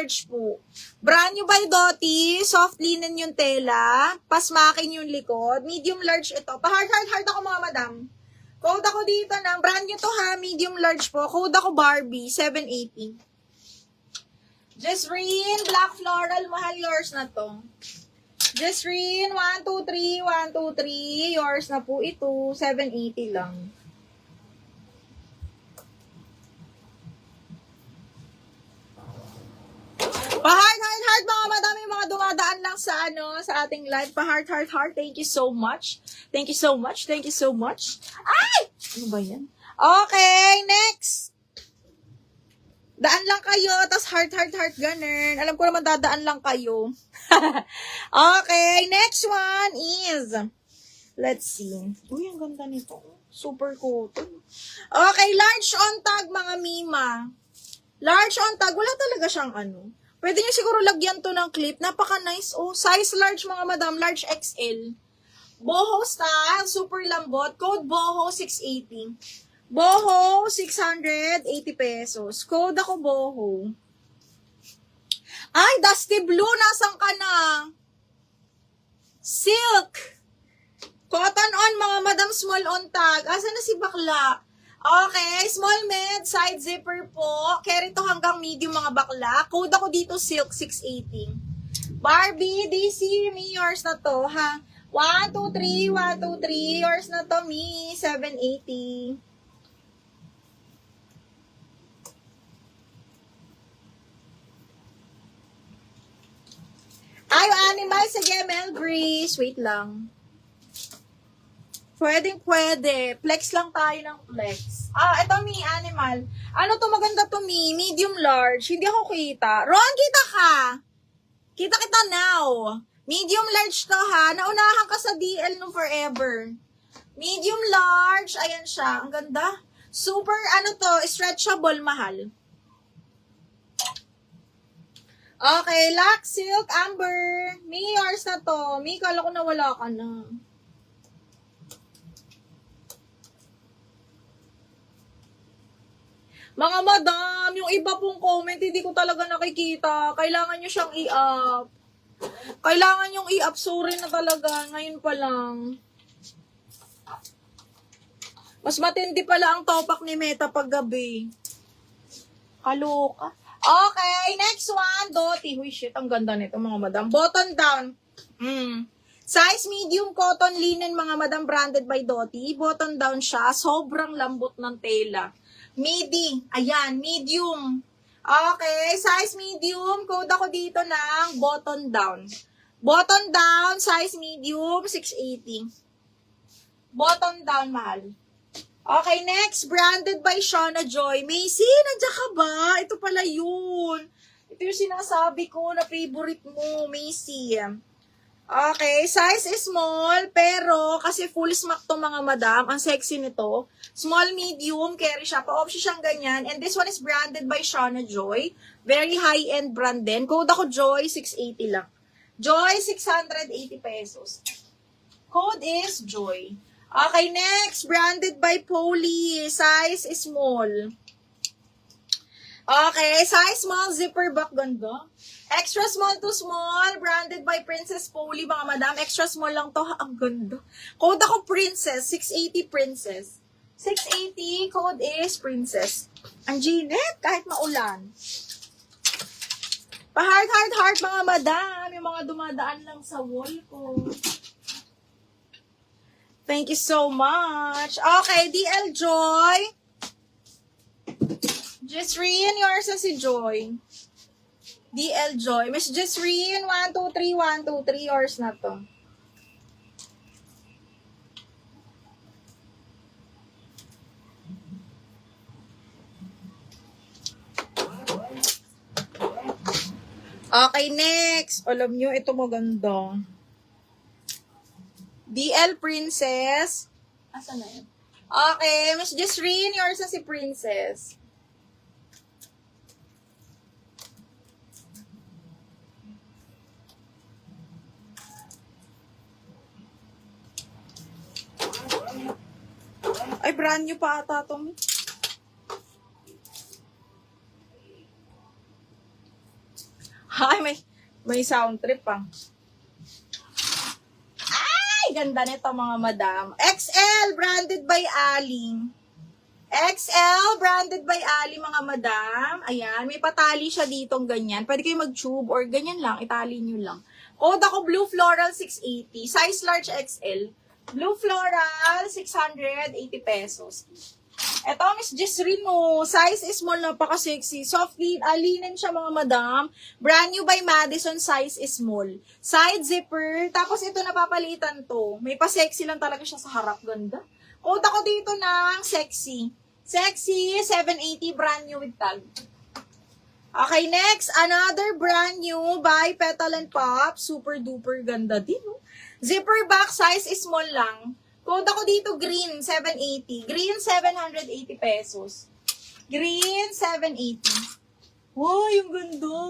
large po. Brand new by Doty. Soft linen yung tela. Pasmakin yung likod. Medium large ito. Pa-heart ako mga madam. Code ako dito ng, brand new to ha, medium large po. Code ako Barbie, 780. Jesreen, black floral, mahal, yours na to. Jesreen, 123, 123, yours na po ito, 780 lang. Pa-heart, mga madami, mga dumadaan lang sa sa ating live. Pa-heart, thank you so much. Thank you so much. Ay! Ano ba yan? Okay, next. Daan lang kayo, tas heart, ganun. Alam ko naman dadaan lang kayo. Okay, next one is, let's see. Uy, ang ganda nito. Super cotton. Okay, large on tag, mga Mima. Large on tag, wala talaga siyang Pwede nyo siguro lagyan to ng clip. Napaka-nice. Oh, size large, mga madam. Large XL. Boho style. Super lambot. Code Boho 680. Boho 680 pesos. Code ako Boho. Ay, Dusty Blue. Nasaan ka na? Silk. Cotton on, mga madam. Small on tag. Asa na si bakla? Okay, small med, side zipper po. Carry to hanggang medium, mga bakla. Code ako dito, Silk 680. Barbie, DC, me, yours na to, ha? 1, 2, 3, 1, 2, 3. Yours na to, me, 780. Ay, animal, sige, Mel Breeze. Wait lang. Pwede. Flex lang tayo ng flex. Ito mi, animal. Ano to, maganda to mi? Medium large. Hindi ako kita. Ron, kita ka. Kita now. Medium large to ha. Naunahan ka sa DL no forever. Medium large. Ayan siya. Ang ganda. Super, stretchable, mahal. Okay, Lax Silk, Amber. Mi, yours na to. Mi, kala ko na wala ka na. Mga madam, yung iba pong comment, hindi ko talaga nakikita. Kailangan nyo siyang i-up. Kailangan yung i-up. Sorry na talaga. Ngayon pa lang. Mas matindi pala ang topak ni Meta pag gabi. Kaloka. Okay, next one. Doty. Huy, shit. Ang ganda nito, mga madam. Button down. Size medium cotton linen, mga madam. Branded by Doty. Button down siya. Sobrang lambot ng tela. Midi. Ayan, medium. Okay, size medium. Code ako dito ng button down. Button down, size medium, 680. Button down, mahal. Okay, next. Branded by Shauna Joy. Macy, nandiyan ka ba? Ito pala yun. Ito yung sinasabi ko na favorite mo, Macy. Okay, size is small, pero kasi full smack to, mga madam. Ang sexy nito. Small, medium, carry siya. Pa-option siyang ganyan. And this one is branded by Shauna Joy. Very high-end brand din. Code ako Joy, 680 lang. Joy, 680 pesos. Code is Joy. Okay, next. Branded by Polly. Size is small. Okay, size small, zipper back, ganda. Extra small to small, branded by Princess Polly, mga madam. Extra small lang to, ang ganda. Code ako Princess, 680 Princess. 680, code is Princess. Ang Jeanette, kahit maulan. Pa-heart, mga madam. Yung mga dumadaan lang sa wall ko. Thank you so much. Okay, DL Joy. Jesreen, yours na si Joy. DL Joy. Miss Jesreen, 1, 2, 3, 1, 2, 3. Yours na to. Okay, next. Alam nyo, ito maganda. DL Princess. Asan na yun? Okay, Miss Jesreen, yours na si Princess. Ay, brand new pa ata ito. Ay, may sound trip ah. Ay, ganda nito mga madam. XL, branded by Aling. XL, branded by Ali, mga madam. Ayan, may patali siya ditong ganyan. Pwede kayo mag-tube or ganyan lang, itali nyo lang. Code ako Blue Floral 680. Size large XL. Blue Floral, 680 pesos. Ito, Miss Jessreen mo. Size is small, napaka-sexy. Soft linen siya, mga madam. Brand new by Madison, size is small. Side zipper. Tapos ito, napapalitan to. May pa-sexy lang talaga siya sa harap. Ganda. Code ako dito ng sexy. Sexy, 780, brand new with tag. Okay, next, another brand new by Petal and Pop. Super duper ganda din. Zipper back, size is small lang. Code ako dito, green, 780. Green, 780 pesos. Green, 780. Wow, yung ganda.